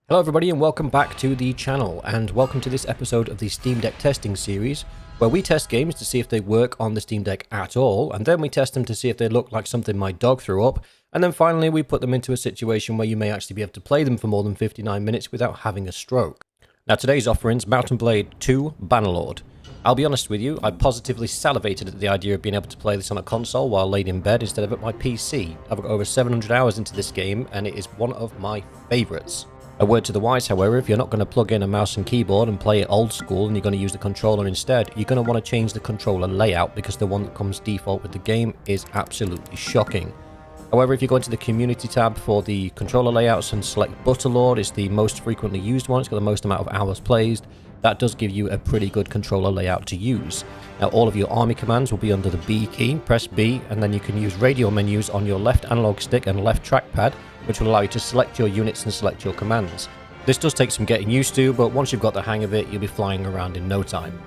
Hello everybody and welcome back to the channel, and welcome to this episode of the Steam Deck testing series, where we test games to see if they work on the Steam Deck at all, and then we test them to see if they look like something my dog threw up, and then finally we put them into a situation where you may actually be able to play them for more than 59 minutes without having a stroke. Now today's offerings, Mount & Blade 2 Bannerlord. I'll be honest with you, I positively salivated at the idea of being able to play this on a console while laid in bed instead of at my PC. I've got over 700 hours into this game and it is one of my favourites. A word to the wise, however, if you're not going to plug in a mouse and keyboard and play it old school and you're going to use the controller instead, you're going to want to change the controller layout because the one that comes default with the game is absolutely shocking. However, if you go into the community tab for the controller layouts and select Bannerlord, it's the most frequently used one, it's got the most amount of hours played, that does give you a pretty good controller layout to use. Now all of your army commands will be under the B key, press B, and then you can use radio menus on your left analog stick and left trackpad, which will allow you to select your units and select your commands. This does take some getting used to, but once you've got the hang of it, you'll be flying around in no time.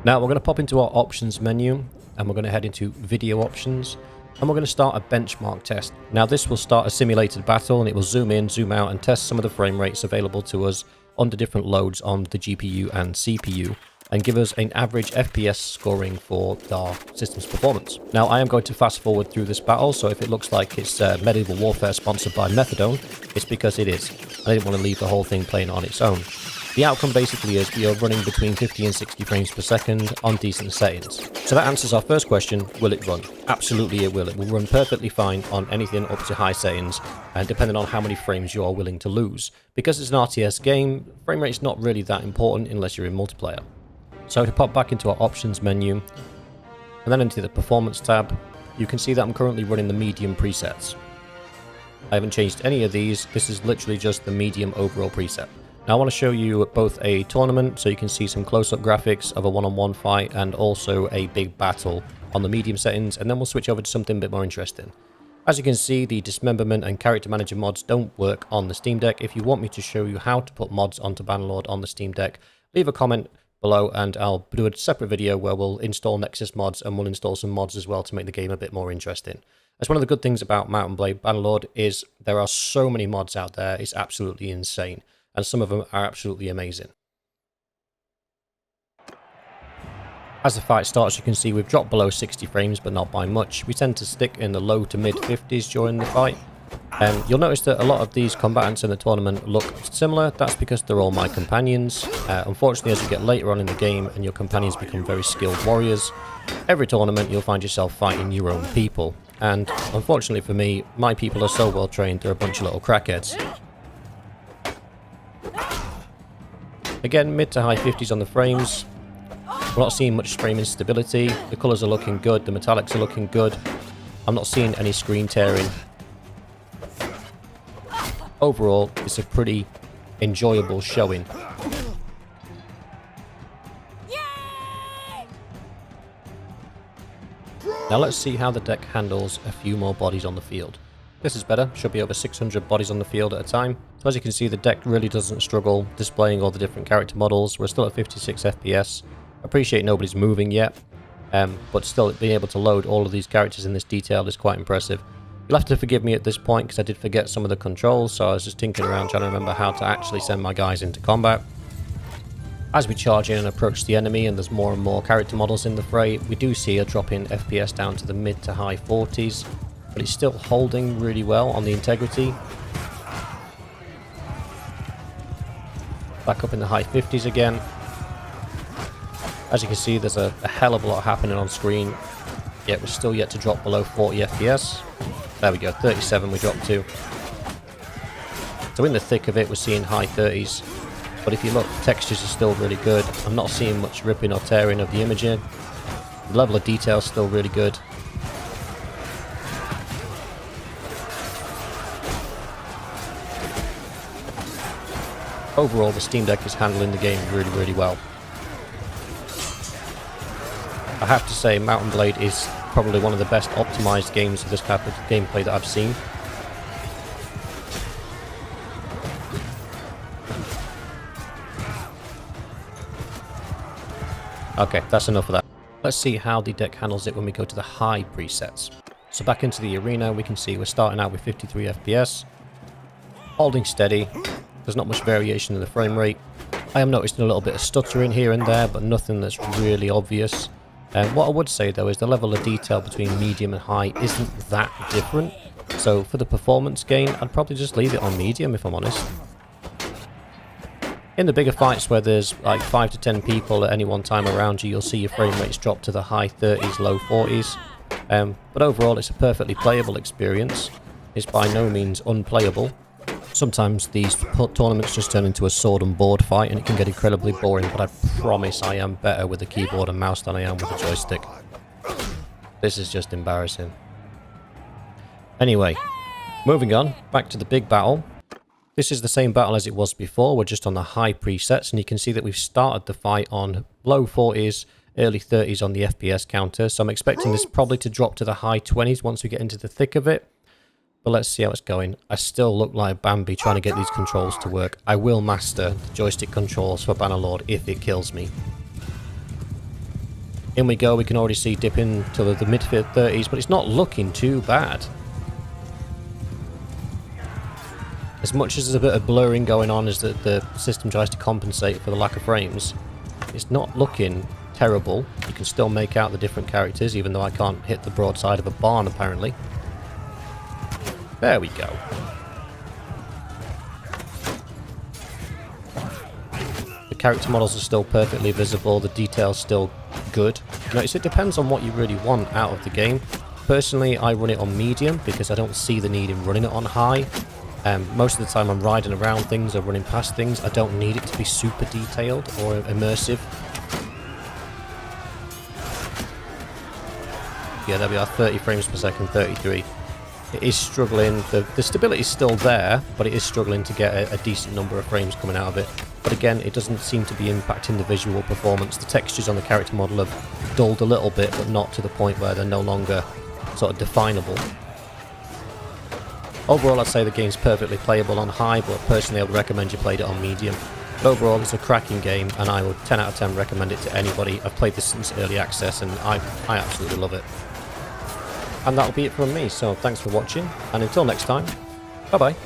Now we're going to pop into our options menu, and we're going to head into video options, and we're going to start a benchmark test. Now this will start a simulated battle, and it will zoom in, zoom out, and test some of the frame rates available to us under different loads on the GPU and CPU, and give us an average FPS scoring for our system's performance. Now I am going to fast forward through this battle, so if it looks like it's Medieval Warfare sponsored by Methadone, it's because it is. I didn't want to leave the whole thing playing on its own. The outcome basically is we are running between 50 and 60 frames per second on decent settings. So that answers our first question, will it run? Absolutely it will. It will run perfectly fine on anything up to high settings, and depending on how many frames you are willing to lose. Because it's an RTS game, frame rate is not really that important unless you're in multiplayer. So to pop back into our options menu, and then into the performance tab, you can see that I'm currently running the medium presets. I haven't changed any of these, this is literally just the medium overall preset. Now I want to show you both a tournament, so you can see some close-up graphics of a one-on-one fight, and also a big battle on the medium settings, and then we'll switch over to something a bit more interesting. As you can see, the dismemberment and character manager mods don't work on the Steam Deck. If you want me to show you how to put mods onto Bannerlord on the Steam Deck, leave a comment below and I'll do a separate video where we'll install Nexus mods, and we'll install some mods as well to make the game a bit more interesting. That's one of the good things about Mount & Blade Bannerlord, is there are so many mods out there, it's absolutely insane. And some of them are absolutely amazing. As the fight starts, you can see we've dropped below 60 frames, but not by much. We tend to stick in the low to mid 50s during the fight. You'll notice that a lot of these combatants in the tournament look similar. That's because they're all my companions. Unfortunately, as you get later on in the game and your companions become very skilled warriors, every tournament you'll find yourself fighting your own people. And unfortunately for me, my people are so well trained, they're a bunch of little crackheads. Again, mid to high 50s on the frames. We're not seeing much frame instability. The colours are looking good. The metallics are looking good. I'm not seeing any screen tearing. Overall, it's a pretty enjoyable showing. Now let's see how the deck handles a few more bodies on the field. This is better, should be over 600 bodies on the field at a time. So as you can see, the deck really doesn't struggle displaying all the different character models. We're still at 56 FPS. Appreciate nobody's moving yet, but still being able to load all of these characters in this detail is quite impressive. You'll have to forgive me at this point because I did forget some of the controls, so I was just tinkering around trying to remember how to actually send my guys into combat. As we charge in and approach the enemy and there's more and more character models in the fray, we do see a drop in FPS down to the mid to high 40s. But it's still holding really well on the integrity. Back up in the high 50s again. As you can see, there's a hell of a lot happening on screen, yet we're still yet to drop below 40 FPS. There we go, 37 we dropped to. So in the thick of it, we're seeing high 30s. But if you look, the textures are still really good. I'm not seeing much ripping or tearing of the imaging. The level of detail is still really good. Overall, the Steam Deck is handling the game really, really well. I have to say, Mount & Blade is probably one of the best optimized games of this type of gameplay that I've seen. Okay, that's enough of that. Let's see how the deck handles it when we go to the high presets. So back into the arena, we can see we're starting out with 53 FPS, holding steady. There's not much variation in the frame rate. I am noticing a little bit of stuttering here and there, but nothing that's really obvious. What I would say though is the level of detail between medium and high isn't that different. So for the performance gain, I'd probably just leave it on medium if I'm honest. In the bigger fights where there's like 5 to 10 people at any one time around you, you'll see your frame rates drop to the high 30s, low 40s. But overall it's a perfectly playable experience. It's by no means unplayable. Sometimes these tournaments just turn into a sword and board fight and it can get incredibly boring, but I promise I am better with the keyboard and mouse than I am with the joystick. This is just embarrassing. Anyway, moving on, back to the big battle. This is the same battle as it was before, we're just on the high presets, and you can see that we've started the fight on low 40s, early 30s on the FPS counter, so I'm expecting this probably to drop to the high 20s once we get into the thick of it. But let's see how it's going. I still look like Bambi trying to get these controls to work. I will master the joystick controls for Bannerlord if it kills me. In we go, we can already see dipping to the mid-30s, but it's not looking too bad. As much as there's a bit of blurring going on as the system tries to compensate for the lack of frames, it's not looking terrible. You can still make out the different characters, even though I can't hit the broadside of a barn apparently. There we go. The character models are still perfectly visible, the detail's still good. Notice it depends on what you really want out of the game. Personally, I run it on medium because I don't see the need in running it on high. Most of the time I'm riding around things or running past things. I don't need it to be super detailed or immersive. Yeah, there we are, 30 frames per second, 33. It is struggling, the stability is still there, but it is struggling to get a decent number of frames coming out of it. But again, it doesn't seem to be impacting the visual performance. The textures on the character model have dulled a little bit, but not to the point where they're no longer sort of definable. Overall, I'd say the game's perfectly playable on high, but personally I would recommend you played it on medium. But overall, it's a cracking game, and I would 10 out of 10 recommend it to anybody. I've played this since early access, and I absolutely love it. And that'll be it from me, so thanks for watching, and until next time, bye bye.